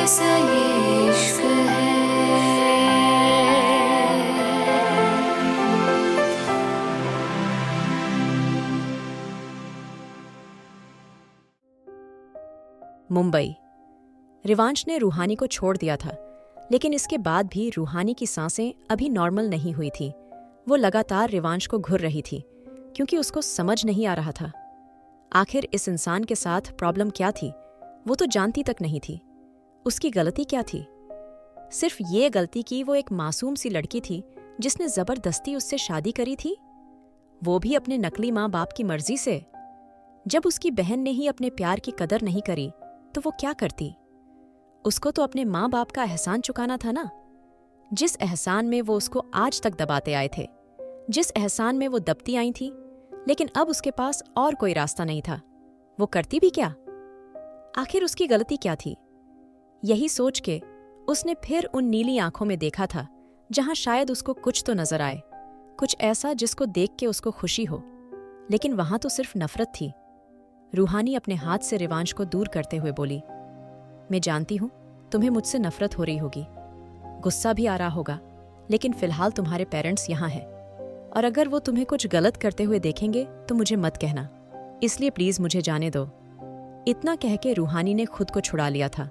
कैसा ये इश्क है। मुंबई। रिवांश ने रूहानी को छोड़ दिया था, लेकिन इसके बाद भी रूहानी की सांसें अभी नॉर्मल नहीं हुई थी। वो लगातार रिवांश को घूर रही थी, क्योंकि उसको समझ नहीं आ रहा था आखिर इस इंसान के साथ प्रॉब्लम क्या थी। वो तो जानती तक नहीं थी उसकी गलती क्या थी। सिर्फ ये गलती की वो एक मासूम सी लड़की थी जिसने जबरदस्ती उससे शादी करी थी, वो भी अपने नकली माँ बाप की मर्जी से। जब उसकी बहन ने ही अपने प्यार की कदर नहीं करी तो वो क्या करती। उसको तो अपने माँ बाप का एहसान चुकाना था ना, जिस एहसान में वो उसको आज तक दबाते आए थे, जिस एहसान में वो दबती आई थी। लेकिन अब उसके पास और कोई रास्ता नहीं था। वो करती भी क्या? आखिर उसकी गलती क्या थी? यही सोच के उसने फिर उन नीली आंखों में देखा था जहां शायद उसको कुछ तो नजर आए, कुछ ऐसा जिसको देख के उसको खुशी हो। लेकिन वहां तो सिर्फ नफरत थी। रूहानी अपने हाथ से रिवांश को दूर करते हुए बोली, मैं जानती हूं तुम्हें मुझसे नफरत हो रही होगी, गुस्सा भी आ रहा होगा, लेकिन फिलहाल तुम्हारे पेरेंट्स यहाँ हैं, और अगर वो तुम्हें कुछ गलत करते हुए देखेंगे तो मुझे मत कहना, इसलिए प्लीज मुझे जाने दो। इतना कह के रूहानी ने खुद को छुड़ा लिया था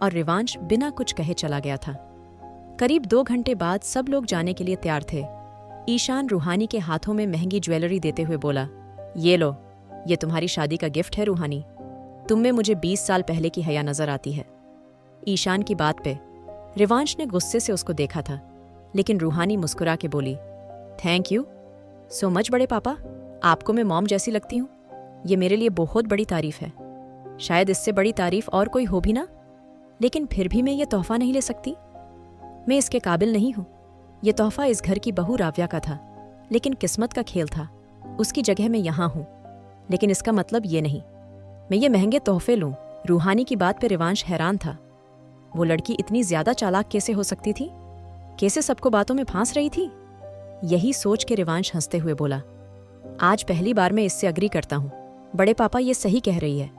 और रिवांश बिना कुछ कहे चला गया था। करीब 2 घंटे बाद सब लोग जाने के लिए तैयार थे। ईशान रूहानी के हाथों में महंगी ज्वेलरी देते हुए बोला, ये लो, ये तुम्हारी शादी का गिफ्ट है रूहानी, तुम में मुझे 20 साल पहले की हया नजर आती है। ईशान की बात पे रिवांश ने गुस्से से उसको देखा था, लेकिन रूहानी मुस्कुरा के बोली, थैंक यू सो मच बड़े पापा, आपको मैं मॉम जैसी लगती हूँ, ये मेरे लिए बहुत बड़ी तारीफ है। शायद इससे बड़ी तारीफ और कोई हो भी ना, लेकिन फिर भी मैं ये तोहफा नहीं ले सकती, मैं इसके काबिल नहीं हूँ। ये तोहफा इस घर की बहू राव्या का था, लेकिन किस्मत का खेल था, उसकी जगह मैं यहाँ हूँ। लेकिन इसका मतलब ये नहीं मैं ये महंगे तोहफे लूँ। रूहानी की बात पे रिवांश हैरान था। वो लड़की इतनी ज्यादा चालाक कैसे हो सकती थी? कैसे सबको बातों में फांस रही थी? यही सोच के रिवांश हंसते हुए बोला, आज पहली बार मैं इससे अग्री करता हूँ, बड़े पापा ये सही कह रही है,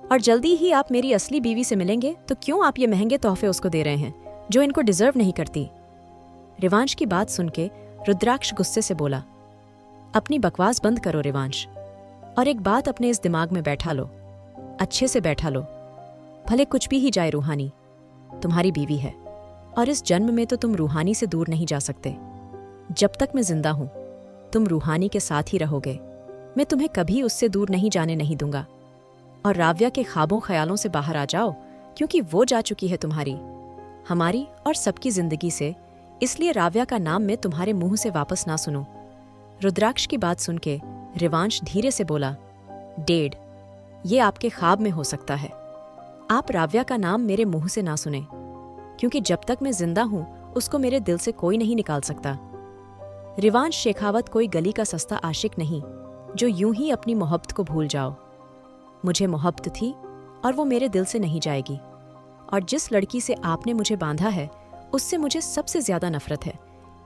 और जल्दी ही आप मेरी असली बीवी से मिलेंगे तो क्यों आप ये महंगे तोहफे उसको दे रहे हैं जो इनको डिजर्व नहीं करती। रिवांश की बात सुन के रुद्राक्ष गुस्से से बोला, अपनी बकवास बंद करो रिवांश, और एक बात अपने इस दिमाग में बैठा लो, अच्छे से बैठा लो, भले कुछ भी ही जाए रूहानी तुम्हारी बीवी है, और इस जन्म में तो तुम रूहानी से दूर नहीं जा सकते। जब तक मैं जिंदा हूं तुम रूहानी के साथ ही रहोगे, मैं तुम्हें कभी उससे दूर नहीं जाने नहीं दूंगा। और राव्या के ख्वाबों ख्यालों से बाहर आ जाओ, क्योंकि वो जा चुकी है तुम्हारी, हमारी और सबकी जिंदगी से, इसलिए राव्या का नाम मैं तुम्हारे मुंह से वापस ना सुनूं। रुद्राक्ष की बात सुन के रिवांश धीरे से बोला, डेड, ये आपके ख्वाब में हो सकता है, आप राव्या का नाम मेरे मुंह से ना सुने, क्योंकि जब तक मैं जिंदा हूं उसको मेरे दिल से कोई नहीं निकाल सकता। रिवांश शेखावत कोई गली का सस्ता आशिक नहीं जो यूं ही अपनी मोहब्बत को भूल जाओ। मुझे मोहब्बत थी और वो मेरे दिल से नहीं जाएगी, और जिस लड़की से आपने मुझे बांधा है उससे मुझे सबसे ज्यादा नफरत है,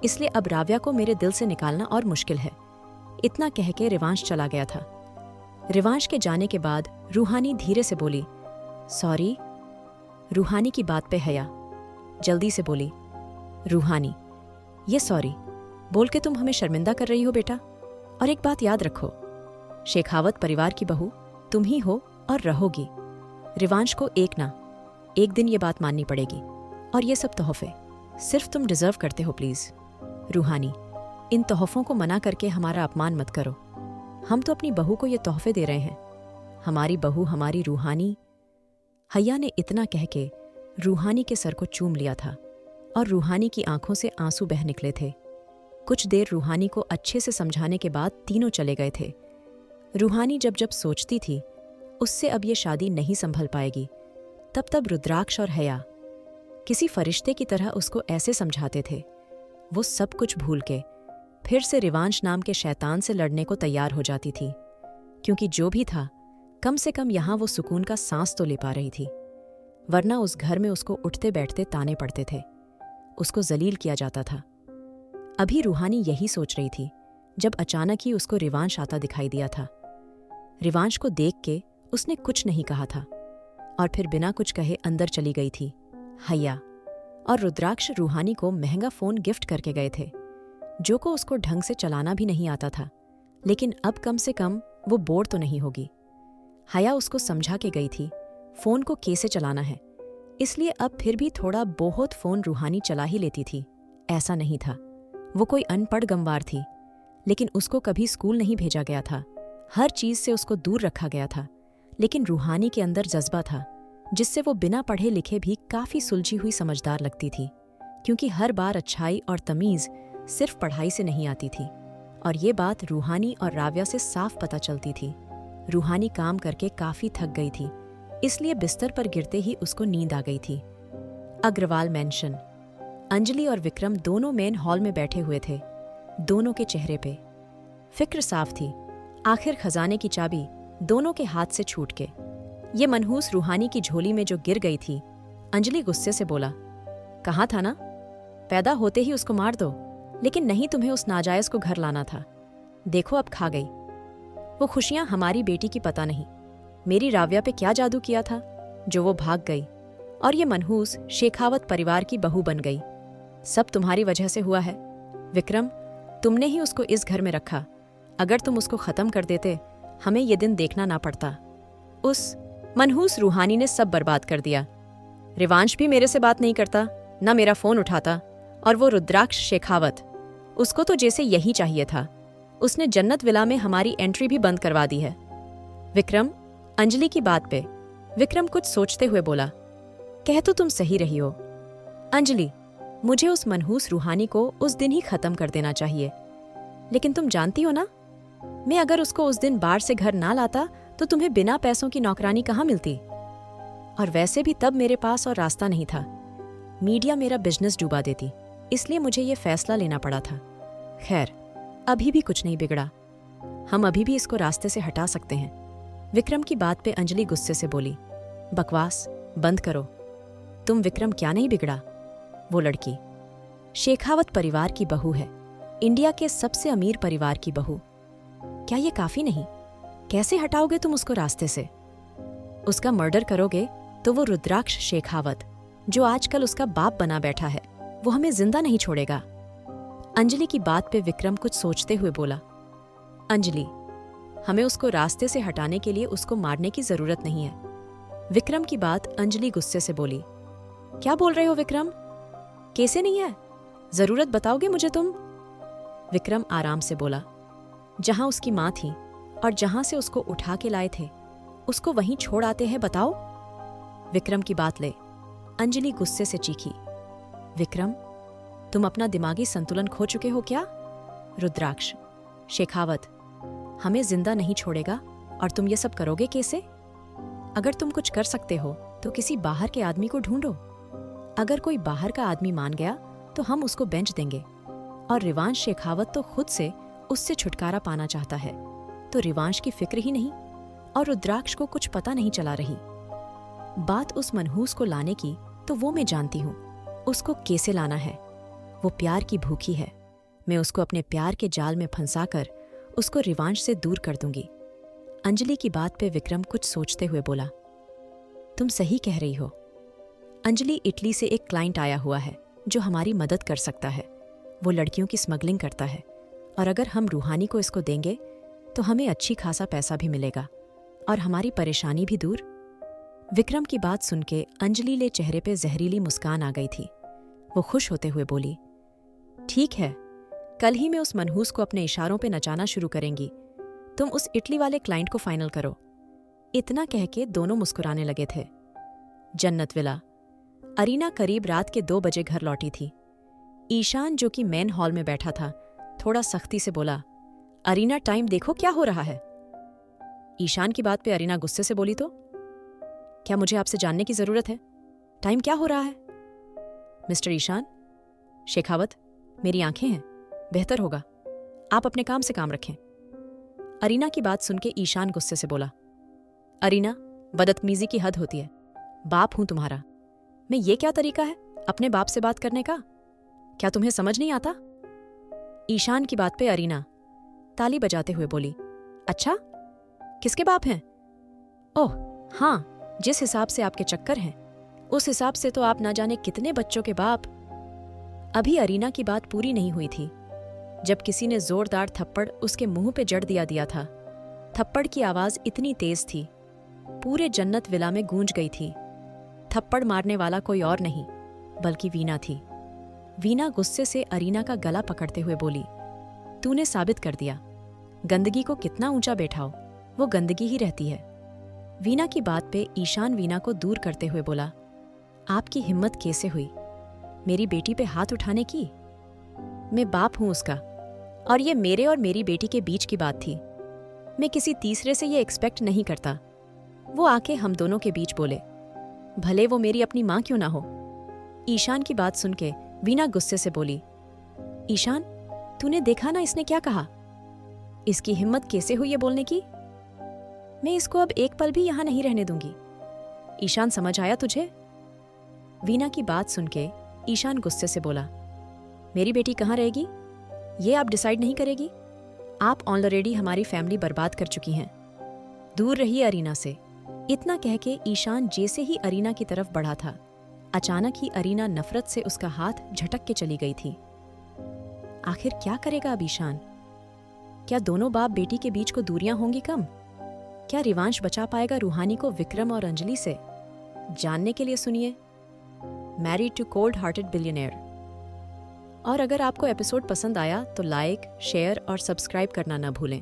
इसलिए अब राव्या को मेरे दिल से निकालना और मुश्किल है। इतना कह के रिवांश चला गया था। रिवांश के जाने के बाद रूहानी धीरे से बोली, सॉरी। रूहानी की बात पे हया जल्दी से बोली, रूहानी ये सॉरी बोल के तुम हमें शर्मिंदा कर रही हो बेटा, और एक बात याद रखो, शेखावत परिवार की बहू तुम ही हो और रहोगी। रिवांश को एक दिन ये बात माननी पड़ेगी, और ये सब तोहफे सिर्फ तुम डिजर्व करते हो। प्लीज रूहानी, इन तोहफों को मना करके हमारा अपमान मत करो, हम तो अपनी बहू को ये तोहफे दे रहे हैं, हमारी बहू हमारी रूहानी। हया ने इतना कह के रूहानी के सर को चूम लिया था, और रूहानी की आंखों से आंसू बह निकले थे। कुछ देर रूहानी को अच्छे से समझाने के बाद तीनों चले गए थे। रूहानी जब जब सोचती थी उससे अब ये शादी नहीं संभल पाएगी, तब रुद्राक्ष और हया किसी फरिश्ते की तरह उसको ऐसे समझाते थे। वो सब कुछ भूल के फिर से रिवांश नाम के शैतान से लड़ने को तैयार हो जाती थी, क्योंकि जो भी था कम से कम यहां वो सुकून का सांस तो ले पा रही थी, वरना उस घर में उसको उठते बैठते ताने पड़ते थे, उसको जलील किया जाता था। अभी रूहानी यही सोच रही थी जब अचानक ही उसको रिवांश आता दिखाई दिया था। रिवांश को देख के उसने कुछ नहीं कहा था और फिर बिना कुछ कहे अंदर चली गई थी। हैया और रुद्राक्ष रूहानी को महंगा फोन गिफ्ट करके गए थे, जो को उसको ढंग से चलाना भी नहीं आता था, लेकिन अब कम से कम वो बोर तो नहीं होगी। हया उसको समझा के गई थी फोन को कैसे चलाना है, इसलिए अब फिर भी थोड़ा बहुत फोन रूहानी चला ही लेती थी। ऐसा नहीं था वो कोई अनपढ़ गंवार थी, लेकिन उसको कभी स्कूल नहीं भेजा गया था, हर चीज से उसको दूर रखा गया था। लेकिन रूहानी के अंदर जज्बा था, जिससे वो बिना पढ़े लिखे भी काफी सुलझी हुई समझदार लगती थी, क्योंकि हर बार अच्छाई और तमीज सिर्फ पढ़ाई से नहीं आती थी। और ये बात रूहानी और राव्या से साफ पता चलती थी। रूहानी काम करके काफी थक गई थी, इसलिए बिस्तर पर गिरते ही उसको नींद आ गई थी। अग्रवाल मैंशन। अंजलि और विक्रम दोनों मेन हॉल में बैठे हुए थे। दोनों के चेहरे पे फिक्र साफ थी। आखिर खजाने की चाबी दोनों के हाथ से छूट के ये मनहूस रूहानी की झोली में जो गिर गई थी। अंजलि गुस्से से बोला, कहा था ना, पैदा होते ही उसको मार दो, लेकिन नहीं, तुम्हें उस नाजायज को घर लाना था। देखो अब खा गई। वो खुशियां हमारी बेटी की पता नहीं, मेरी राव्या पे क्या जादू किया था जो वो भाग गई और ये मनहूस शेखावत परिवार की बहू बन गई। सब तुम्हारी वजह से हुआ है विक्रम, तुमने ही उसको इस घर में रखा। अगर तुम उसको खत्म कर देते, हमें ये दिन देखना ना पड़ता। उस मनहूस रूहानी ने सब बर्बाद कर दिया। रिवांश भी मेरे से बात नहीं करता, ना मेरा फोन उठाता, और वो रुद्राक्ष शेखावत, उसको तो जैसे यही चाहिए था। उसने जन्नत विला में हमारी एंट्री भी बंद करवा दी है। विक्रम, अंजलि की बात पे विक्रम कुछ सोचते हुए बोला, कह तो तुम सही रही हो अंजलि, मुझे उस मनहूस रूहानी को उस दिन ही खत्म कर देना चाहिए। लेकिन तुम जानती हो ना, मैं अगर उसको उस दिन बाहर से घर ना लाता तो तुम्हें बिना पैसों की नौकरानी कहाँ मिलती। और वैसे भी तब मेरे पास और रास्ता नहीं था, मीडिया मेरा बिजनेस डुबा देती, इसलिए मुझे ये फैसला लेना पड़ा था। खैर, अभी भी कुछ नहीं बिगड़ा, हम अभी भी इसको रास्ते से हटा सकते हैं। विक्रम की बात पे अंजलि गुस्से से बोली, बकवास बंद करो। तुम विक्रम क्या नहीं बिगड़ा? वो लड़की शेखावत परिवार की बहू है, इंडिया के सबसे अमीर परिवार की बहू। क्या ये काफी नहीं? कैसे हटाओगे तुम उसको रास्ते से? उसका मर्डर करोगे तो वो रुद्राक्ष शेखावत, जो आजकल उसका बाप बना बैठा है, वो हमें जिंदा नहीं छोड़ेगा। अंजलि की बात पे विक्रम कुछ सोचते हुए बोला, अंजलि, हमें उसको रास्ते से हटाने के लिए उसको मारने की जरूरत नहीं है। विक्रम की बात अंजलि गुस्से से बोली, क्या बोल रहे हो विक्रम? कैसे नहीं है? जरूरत बताओगे मुझे तुम? विक्रम आराम से बोला, जहां उसकी मां थी और जहां से उसको उठा के लाए थे, उसको वहीं छोड़ आते हैं, बताओ। विक्रम की बात ले अंजलि गुस्से से चीखी, विक्रम, तुम अपना दिमागी संतुलन खो चुके हो क्या? रुद्राक्ष शेखावत हमें जिंदा नहीं छोड़ेगा और तुम ये सब करोगे कैसे? अगर तुम कुछ कर सकते हो तो किसी बाहर के आदमी को ढूंढो। अगर कोई बाहर का आदमी मान गया तो हम उसको बेंच देंगे। और रिवांश शेखावत तो खुद से उससे छुटकारा पाना चाहता है, तो रिवांश की फिक्र ही नहीं, और रुद्राक्ष को कुछ पता नहीं चला रही। बात उस मनहूस को लाने की तो वो मैं जानती हूँ, उसको कैसे लाना है। वो प्यार की भूखी है, मैं उसको अपने प्यार के जाल में फंसाकर उसको रिवांश से दूर कर दूंगी। अंजलि की बात पे विक्रम कुछ सोचते हुए बोला, तुम सही कह रही हो। अंजलि, इटली से एक क्लाइंट आया हुआ है जो हमारी मदद कर सकता है। वो लड़कियों की स्मगलिंग करता है, और अगर हम रूहानी को इसको देंगे तो हमें अच्छी खासा पैसा भी मिलेगा और हमारी परेशानी भी दूर। विक्रम की बात सुन के अंजलि ले चेहरे पे जहरीली मुस्कान आ गई थी। वो खुश होते हुए बोली, ठीक है, कल ही मैं उस मनहूस को अपने इशारों पे नचाना शुरू करेंगी। तुम उस इटली वाले क्लाइंट को फाइनल करो। इतना कह के दोनों मुस्कुराने लगे थे। जन्नत विला। अरीना करीब रात के 2 बजे घर लौटी थी। ईशान, जो कि मेन हॉल में बैठा था, थोड़ा सख्ती से बोला, अरीना, टाइम देखो क्या हो रहा है। ईशान की बात पे अरीना गुस्से से बोली, तो क्या मुझे आपसे जानने की जरूरत है? टाइम क्या हो रहा है? मिस्टर ईशान शेखावत, मेरी आंखें हैं, बेहतर होगा आप अपने काम से काम रखें। अरीना की बात सुन के ईशान गुस्से से बोला, अरीना, बदतमीजी की हद होती है। बाप हूं तुम्हारा, मैं ये क्या तरीका है अपने बाप से बात करने का? क्या तुम्हें समझ नहीं आता? ईशान की बात पे अरीना ताली बजाते हुए बोली, अच्छा, किसके बाप हैं? ओह हाँ, जिस हिसाब से आपके चक्कर हैं, उस हिसाब से तो आप ना जाने कितने बच्चों के बाप। अभी अरीना की बात पूरी नहीं हुई थी जब किसी ने जोरदार थप्पड़ उसके मुंह पे जड़ दिया था। थप्पड़ की आवाज इतनी तेज थी, पूरे जन्नत विला में गूंज गई थी। थप्पड़ मारने वाला कोई और नहीं बल्कि वीना थी। वीना गुस्से से अरीना का गला पकड़ते हुए बोली, तूने साबित कर दिया, गंदगी को कितना ऊंचा बैठाओ, वो गंदगी ही रहती है। वीना की बात पे ईशान वीना को दूर करते हुए बोला, आपकी हिम्मत कैसे हुई मेरी बेटी पे हाथ उठाने की? मैं बाप हूं उसका, और ये मेरे और मेरी बेटी के बीच की बात थी। मैं किसी तीसरे से ये एक्सपेक्ट नहीं करता। वो आके हम दोनों के बीच बोले, भले वो मेरी अपनी माँ क्यों ना हो। ईशान की बात सुन के वीना गुस्से से बोली, ईशान तूने देखा ना इसने क्या कहा? इसकी हिम्मत कैसे हुई ये बोलने की? मैं इसको अब एक पल भी यहां नहीं रहने दूंगी। ईशान समझ आया तुझे? वीना की बात सुन के ईशान गुस्से से बोला, मेरी बेटी कहाँ रहेगी ये आप डिसाइड नहीं करेगी? आप ऑलरेडी हमारी फैमिली बर्बाद कर चुकी हैं। दूर रहिए अरीना से। इतना कह के ईशान जैसे ही अरीना की तरफ बढ़ा था, अचानक ही अरीना नफरत से उसका हाथ झटक के चली गई थी। आखिर क्या करेगा अब ईशान? क्या दोनों बाप बेटी के बीच को दूरियां होंगी कम? क्या रिवांश बचा पाएगा रूहानी को विक्रम और अंजलि से? जानने के लिए सुनिए married to cold hearted billionaire. और अगर आपको एपिसोड पसंद आया तो लाइक, शेयर और सब्सक्राइब करना ना भूलें।